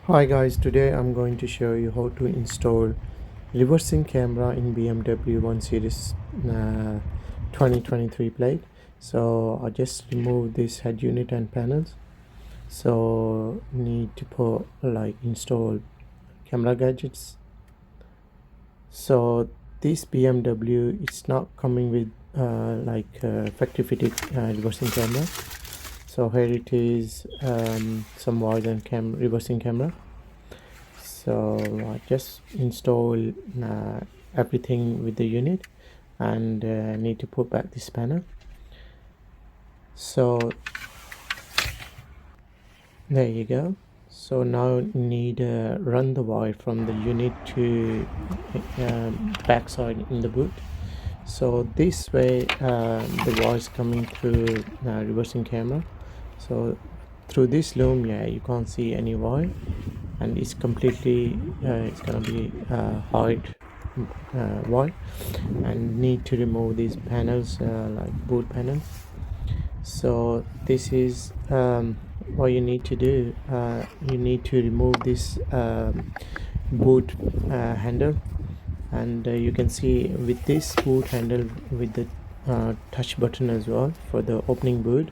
Hi guys, today I'm going to show you how to install reversing camera in BMW 1 Series 2023 plate. So I just remove this head unit and panels. So need to put install camera gadgets. So this BMW, it's not coming with factory fitted reversing camera. So here it is, some wires and reversing camera. So I just install everything with the unit and need to put back this panel. So there you go. So now need run the wire from the unit to backside in the boot. So this way the wire is coming through reversing camera. So through this loom, you can't see any wire, and it's completely it's gonna be hide wire, and need to remove these panels like boot panels. So this is what you need to do. You need to remove this boot handle, and you can see with this boot handle with the touch button as well for the opening boot.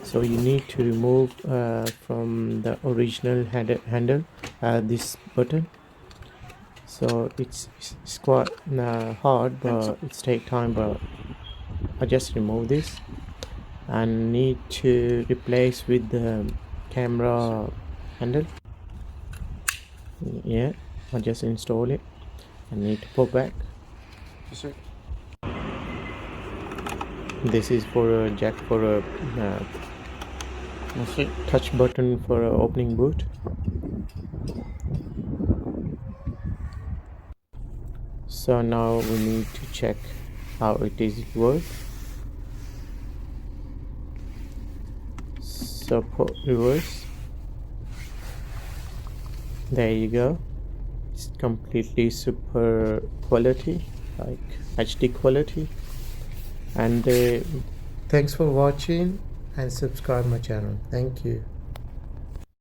So you need to remove from the original handle this button. So it's quite hard, but it's take time, but I just remove this and need to replace with the camera handle. I just install it and need to put back. This is for a jack for a touch button for opening boot. So now we need to check how it is work. So put reverse. There you go. It's completely super quality, like HD quality. And thanks for watching and subscribe my channel. Thank you.